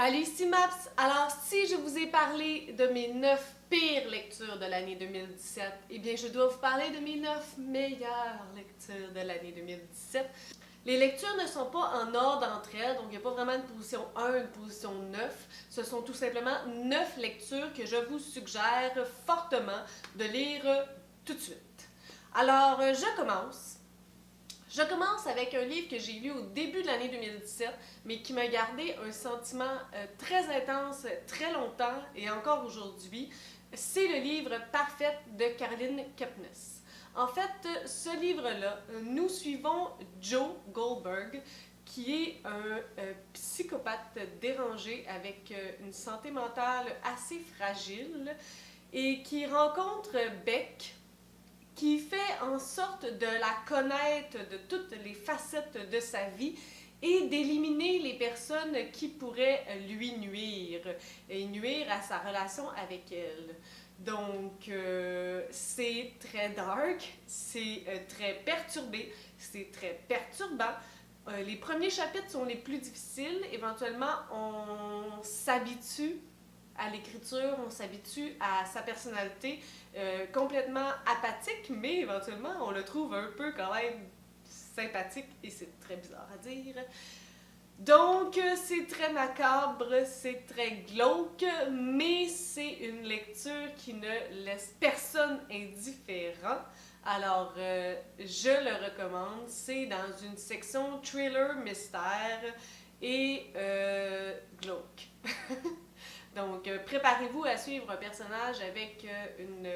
Salut, ici Maps! Alors, si je vous ai parlé de mes 9 pires lectures de l'année 2017, eh bien, je dois vous parler de mes 9 meilleures lectures de l'année 2017. Les lectures ne sont pas en ordre entre elles, donc il n'y a pas vraiment une position 1, une position 9. Ce sont tout simplement 9 lectures que je vous suggère fortement de lire tout de suite. Alors, je commence. Je commence avec un livre que j'ai lu au début de l'année 2017, mais qui m'a gardé un sentiment très intense, très longtemps et encore aujourd'hui. C'est le livre Parfaite de Caroline Kepnes. En fait, ce livre-là, nous suivons Joe Goldberg, qui est un psychopathe dérangé avec une santé mentale assez fragile et qui rencontre Beck, qui fait en sorte de la connaître de toutes les facettes de sa vie et d'éliminer les personnes qui pourraient lui nuire et nuire à sa relation avec elle. Donc, c'est très dark, c'est très perturbé, c'est très perturbant. Les premiers chapitres sont les plus difficiles. Éventuellement, on s'habitue à l'écriture, on s'habitue à sa personnalité complètement apathique, mais éventuellement, on le trouve un peu quand même sympathique et c'est très bizarre à dire. Donc, c'est très macabre, c'est très glauque, mais c'est une lecture qui ne laisse personne indifférent. Alors, je le recommande. C'est dans une section thriller, mystère et glauque. Donc, préparez-vous à suivre un personnage avec une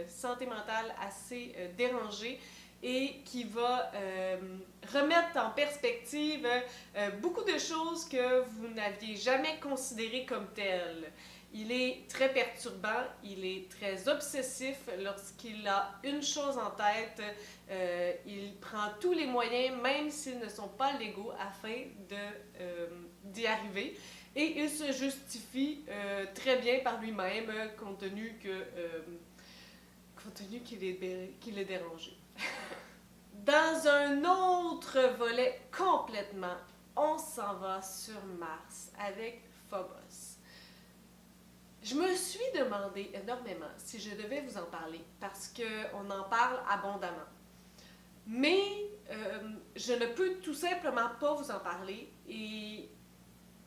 santé mentale assez dérangée et qui va remettre en perspective beaucoup de choses que vous n'aviez jamais considérées comme telles. Il est très perturbant, il est très obsessif lorsqu'il a une chose en tête. Il prend tous les moyens, même s'ils ne sont pas légaux, afin d'y arriver. Et il se justifie très bien par lui-même, compte tenu qu'il est dérangé. Dans un autre volet complètement, on s'en va sur Mars avec Phobos. Je me suis demandé énormément si je devais vous en parler parce qu'on en parle abondamment. Mais je ne peux tout simplement pas vous en parler et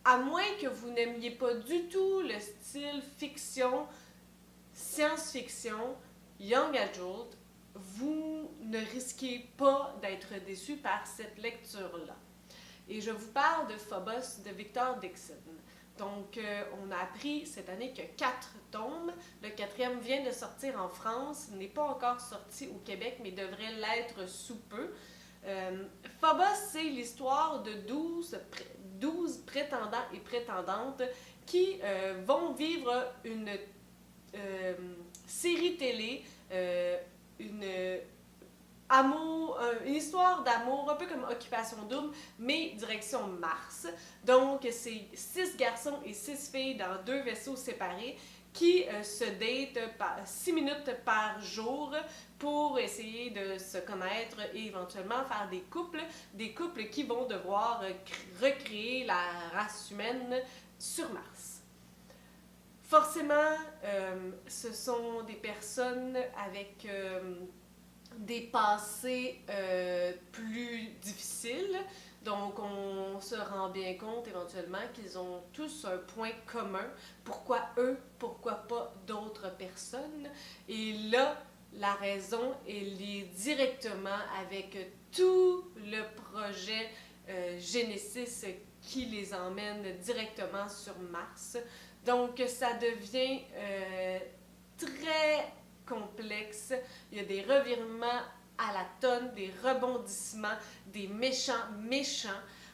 à moins que vous n'aimiez pas du tout le style fiction, science-fiction, young adult, vous ne risquez pas d'être déçu par cette lecture-là. Et je vous parle de Phobos de Victor Dixon. Donc, on a appris cette année qu'il y a 4 tomes. Le 4e vient de sortir en France, n'est pas encore sorti au Québec, mais devrait l'être sous peu. Phobos, c'est l'histoire de 12 prétendants et prétendantes qui vont vivre une série télé, une histoire d'amour, un peu comme Occupation Double, mais direction Mars. Donc, c'est 6 garçons et 6 filles dans 2 vaisseaux séparés qui se datent 6 minutes par jour pour essayer de se connaître et éventuellement faire des couples qui vont devoir recréer la race humaine sur Mars. Forcément, ce sont des personnes avec des passés plus difficiles. Donc, on se rend bien compte éventuellement qu'ils ont tous un point commun. Pourquoi eux? Pourquoi pas d'autres personnes? Et là, la raison est liée directement avec tout le projet Genesis qui les emmène directement sur Mars. Donc, ça devient très complexe. Il y a des revirements à la tonne, des rebondissements, des méchants.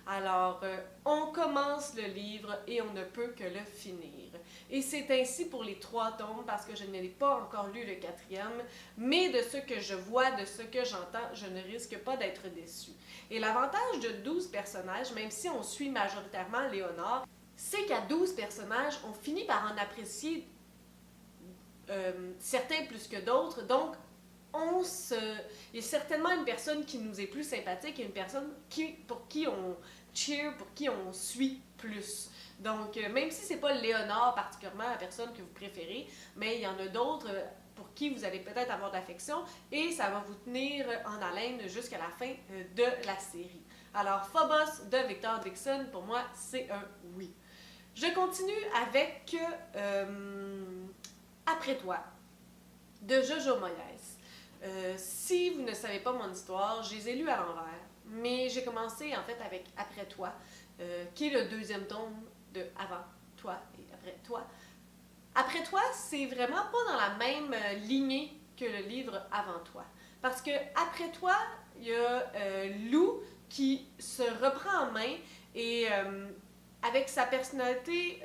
Alors, on commence le livre et on ne peut que le finir. Et c'est ainsi pour les 3 tomes parce que je n'ai pas encore lu le 4e, mais de ce que je vois, de ce que j'entends, je ne risque pas d'être déçue. Et l'avantage de 12 personnages, même si on suit majoritairement Léonore, c'est qu'à 12 personnages, on finit par en apprécier certains plus que d'autres. Donc, il y a certainement une personne qui nous est plus sympathique et une personne pour qui on cheer, pour qui on suit plus. Donc, même si c'est pas Léonard particulièrement la personne que vous préférez, mais il y en a d'autres pour qui vous allez peut-être avoir de l'affection et ça va vous tenir en haleine jusqu'à la fin de la série. Alors, Phobos de Victor Dixon, pour moi, c'est un oui. Je continue avec Après toi de Jojo Moyes. Si vous ne savez pas mon histoire, je les ai lus à l'envers, mais j'ai commencé en fait avec Après toi, qui est le deuxième tome de Avant toi et Après toi. Après toi, c'est vraiment pas dans la même lignée que le livre Avant toi. Parce que après toi, il y a Lou qui se reprend en main et avec sa personnalité,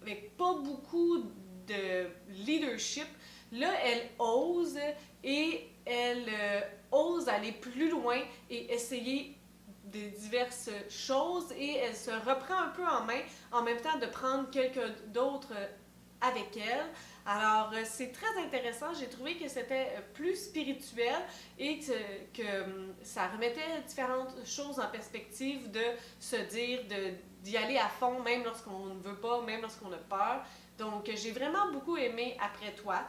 avec pas beaucoup de leadership, là, elle ose et elle ose aller plus loin et essayer de diverses choses et elle se reprend un peu en main en même temps de prendre quelqu'un d'autre avec elle. Alors, c'est très intéressant. J'ai trouvé que c'était plus spirituel et que ça remettait différentes choses en perspective de se dire, d'y aller à fond, même lorsqu'on ne veut pas, même lorsqu'on a peur. Donc, j'ai vraiment beaucoup aimé Après toi.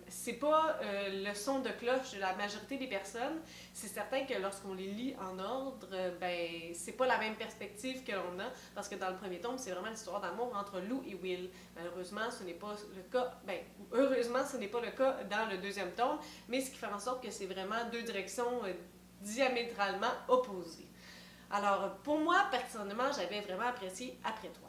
C'est pas le son de cloche de la majorité des personnes. C'est certain que lorsqu'on les lit en ordre, ben c'est pas la même perspective que l'on a, parce que dans le premier tome, c'est vraiment l'histoire d'amour entre Lou et Will. Malheureusement, ce n'est pas le cas, heureusement, ce n'est pas le cas dans le deuxième tome, mais ce qui fait en sorte que c'est vraiment deux directions diamétralement opposées. Alors, pour moi, personnellement, j'avais vraiment apprécié Après toi.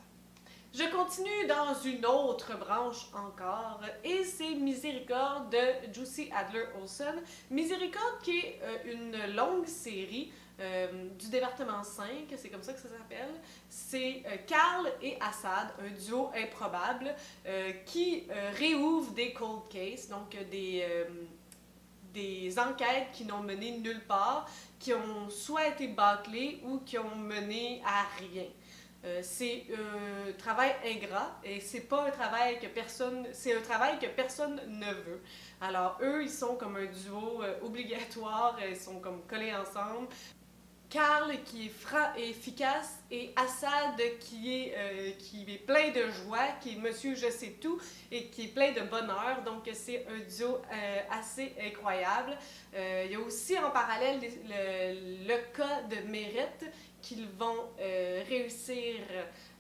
Je continue dans une autre branche encore, et c'est Miséricorde de Jussi Adler-Olsen. Miséricorde qui est une longue série du département 5, c'est comme ça que ça s'appelle. C'est Carl et Assad, un duo improbable, qui réouvre des cold cases, donc des enquêtes qui n'ont mené nulle part, qui ont soit été bâclées ou qui ont mené à rien. C'est un travail ingrat et c'est pas un travail que personne, c'est un travail que personne ne veut. Alors eux, ils sont comme un duo obligatoire, ils sont comme collés ensemble. Carl qui est franc et efficace et Assad qui est plein de joie, qui est monsieur je sais tout et qui est plein de bonheur. Donc c'est un duo assez incroyable. Il y a aussi en parallèle le cas de Mérite qu'ils vont réussir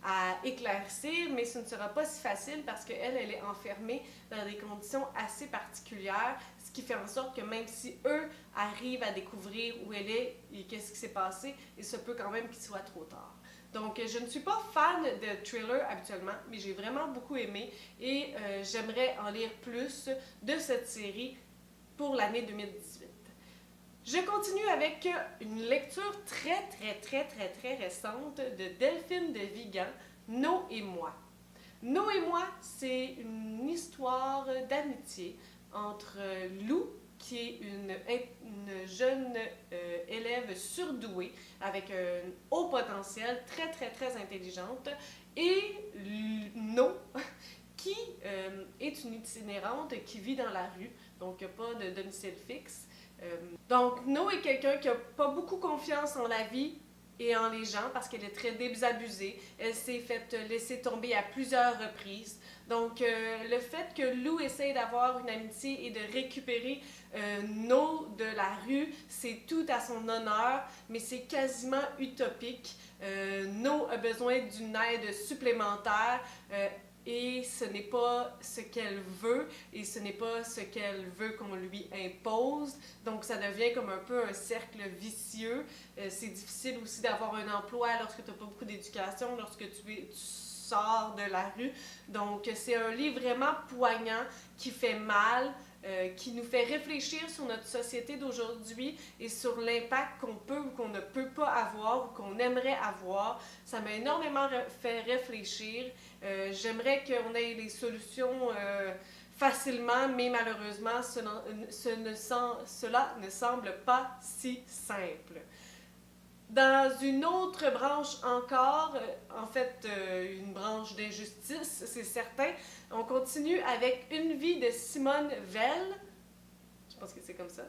à éclaircir, mais ce ne sera pas si facile parce qu'elle, elle est enfermée dans des conditions assez particulières, ce qui fait en sorte que même si eux arrivent à découvrir où elle est et qu'est-ce qui s'est passé, il se peut quand même qu'il soit trop tard. Donc, je ne suis pas fan de thriller habituellement, mais j'ai vraiment beaucoup aimé et j'aimerais en lire plus de cette série pour l'année 2018. Je continue avec une lecture très récente de Delphine de Vigan, No et moi. No et moi, c'est une histoire d'amitié entre Lou, qui est une jeune élève surdouée avec un haut potentiel, très intelligente, et No, qui est une itinérante qui vit dans la rue, donc pas de domicile fixe. Donc, No est quelqu'un qui n'a pas beaucoup confiance en la vie et en les gens parce qu'elle est très désabusée. Elle s'est fait laisser tomber à plusieurs reprises. Donc, le fait que Lou essaye d'avoir une amitié et de récupérer No de la rue, c'est tout à son honneur, mais c'est quasiment utopique. No a besoin d'une aide supplémentaire. Et ce n'est pas ce qu'elle veut et ce n'est pas ce qu'elle veut qu'on lui impose. Donc ça devient comme un peu un cercle vicieux. C'est difficile aussi d'avoir un emploi lorsque tu n'as pas beaucoup d'éducation, lorsque tu sors de la rue. Donc c'est un livre vraiment poignant qui fait mal, qui nous fait réfléchir sur notre société d'aujourd'hui et sur l'impact qu'on peut ou qu'on ne peut pas avoir ou qu'on aimerait avoir. Ça m'a énormément fait réfléchir. J'aimerais qu'on ait des solutions facilement, mais malheureusement, cela ne semble pas si simple. Dans une autre branche encore, en fait une branche d'injustice, c'est certain, on continue avec Une vie de Simone Veil. pense que c'est comme ça.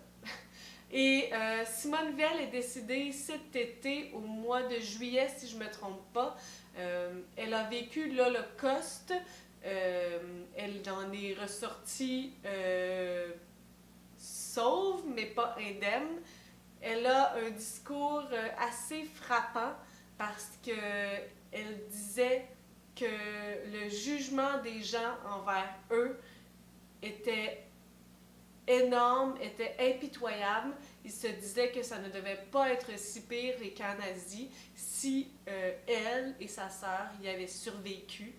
Et Simone Veil est décédée cet été, au mois de juillet, si je ne me trompe pas. Elle a vécu l'Holocauste. Elle en est ressortie sauve, mais pas indemne. Elle a un discours assez frappant parce qu'elle disait que le jugement des gens envers eux était énorme, était impitoyable. Il se disait que ça ne devait pas être si pire les camps nazis si elle et sa sœur y avaient survécu.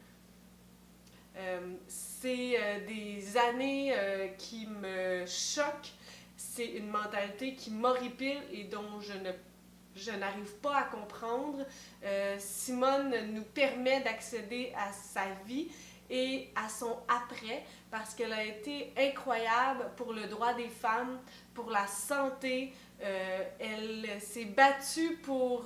C'est des années qui me choquent. C'est une mentalité qui m'horripile et dont je n'arrive pas à comprendre. Simone nous permet d'accéder à sa vie et à son après, parce qu'elle a été incroyable pour le droit des femmes, pour la santé. Elle s'est battue pour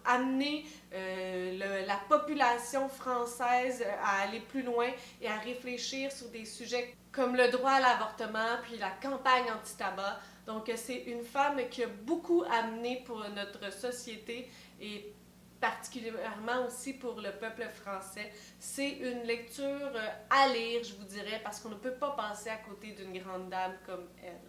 amener la population française à aller plus loin et à réfléchir sur des sujets comme le droit à l'avortement, puis la campagne anti-tabac. Donc, c'est une femme qui a beaucoup amené pour notre société et particulièrement aussi pour le peuple français. C'est une lecture à lire, je vous dirais, parce qu'on ne peut pas passer à côté d'une grande dame comme elle.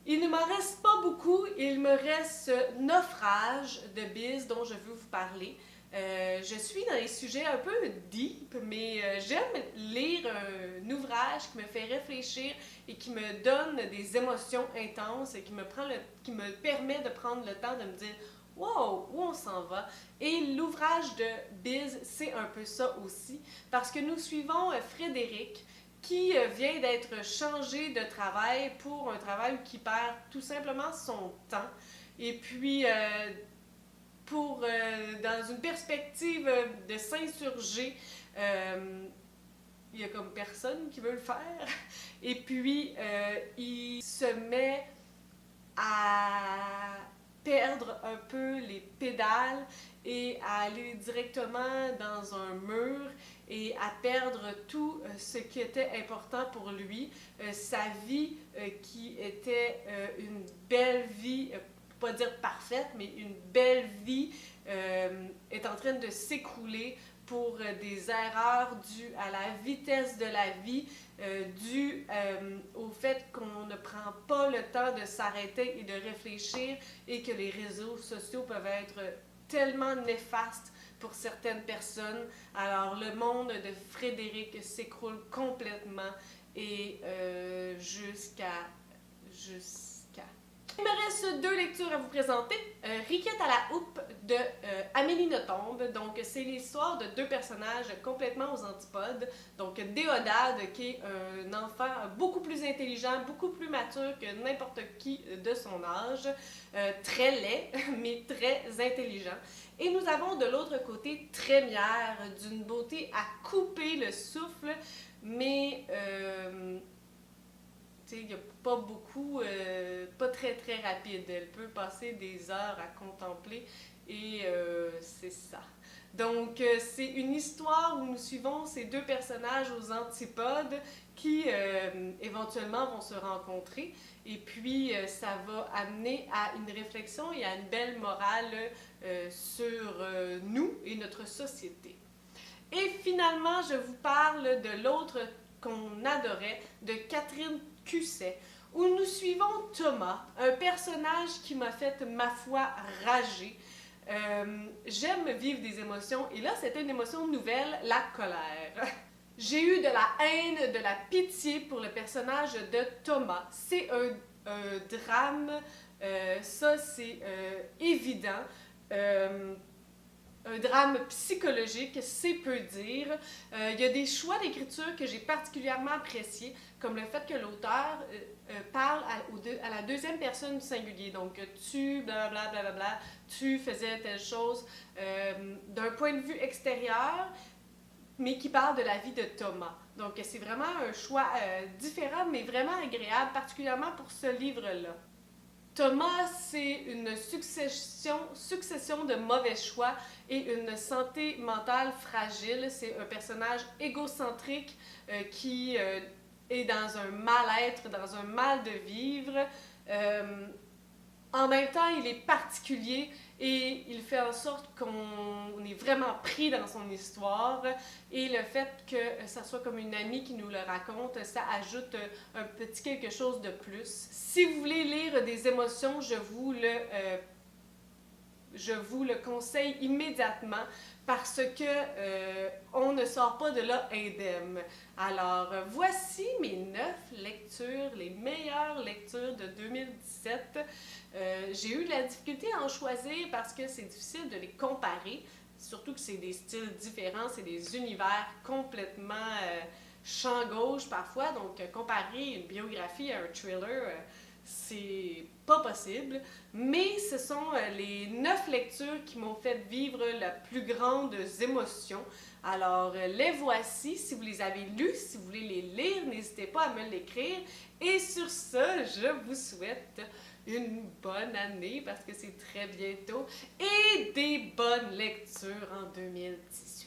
Il ne m'en reste pas beaucoup, il me reste Naufrage de Biz dont je veux vous parler. Je suis dans les sujets un peu deep, mais j'aime lire un ouvrage qui me fait réfléchir et qui me donne des émotions intenses et qui me permet de prendre le temps de me dire « Wow, où on s'en va? » Et l'ouvrage de Biz, c'est un peu ça aussi, parce que nous suivons Frédéric, qui vient d'être changé de travail pour un travail qui perd tout simplement son temps. Et puis, dans une perspective de s'insurger, il y a comme personne qui veut le faire. Et puis, il se met à perdre un peu les pédales et à aller directement dans un mur et à perdre tout ce qui était important pour lui. Sa vie qui était une belle vie, pas dire parfaite, mais une belle vie est en train de s'écrouler pour des erreurs dues à la vitesse de la vie, dues au fait qu'on ne prend pas le temps de s'arrêter et de réfléchir et que les réseaux sociaux peuvent être tellement néfastes pour certaines personnes. Alors, le monde de Frédéric s'écroule complètement et Il me reste deux lectures à vous présenter. Riquette à la houppe de Amélie Nothomb. Donc, c'est l'histoire de deux personnages complètement aux antipodes. Donc, Déodade, qui est un enfant beaucoup plus intelligent, beaucoup plus mature que n'importe qui de son âge. Très laid, mais très intelligent. Et nous avons de l'autre côté Trémière, d'une beauté à couper le souffle, mais il n'y a pas beaucoup, pas très très rapide. Elle peut passer des heures à contempler et c'est ça. Donc, c'est une histoire où nous suivons ces deux personnages aux antipodes qui éventuellement vont se rencontrer. Et puis, ça va amener à une réflexion et à une belle morale sur nous et notre société. Et finalement, je vous parle de l'autre qu'on adorait, de Catherine Cusset, où nous suivons Thomas, un personnage qui m'a fait, ma foi, rager. J'aime vivre des émotions, et là, c'était une émotion nouvelle, la colère. J'ai eu de la haine, de la pitié pour le personnage de Thomas. C'est un drame, ça c'est évident. Un drame psychologique, c'est peu dire. Il y a des choix d'écriture que j'ai particulièrement appréciés, comme le fait que l'auteur parle à la deuxième personne du singulier. Donc, tu, blablabla, bla, bla, bla, tu faisais telle chose, d'un point de vue extérieur, mais qui parle de la vie de Thomas. Donc, c'est vraiment un choix différent, mais vraiment agréable, particulièrement pour ce livre-là. Thomas, c'est une succession de mauvais choix et une santé mentale fragile. C'est un personnage égocentrique qui est dans un mal-être, dans un mal de vivre. En même temps, il est particulier et il fait en sorte qu'on est vraiment pris dans son histoire. Et le fait que ça soit comme une amie qui nous le raconte, ça ajoute un petit quelque chose de plus. Si vous voulez lire des émotions, je vous le conseille immédiatement parce que on ne sort pas de là indemne. Alors, voici mes 9 lectures, les meilleures lectures de 2017. J'ai eu de la difficulté à en choisir parce que c'est difficile de les comparer, surtout que c'est des styles différents, c'est des univers complètement champ gauche parfois, donc comparer une biographie à un thriller, c'est pas possible, mais ce sont les 9 lectures qui m'ont fait vivre la plus grande émotion. Alors, les voici. Si vous les avez lues, si vous voulez les lire, n'hésitez pas à me l'écrire. Et sur ce, je vous souhaite une bonne année parce que c'est très bientôt et des bonnes lectures en 2018.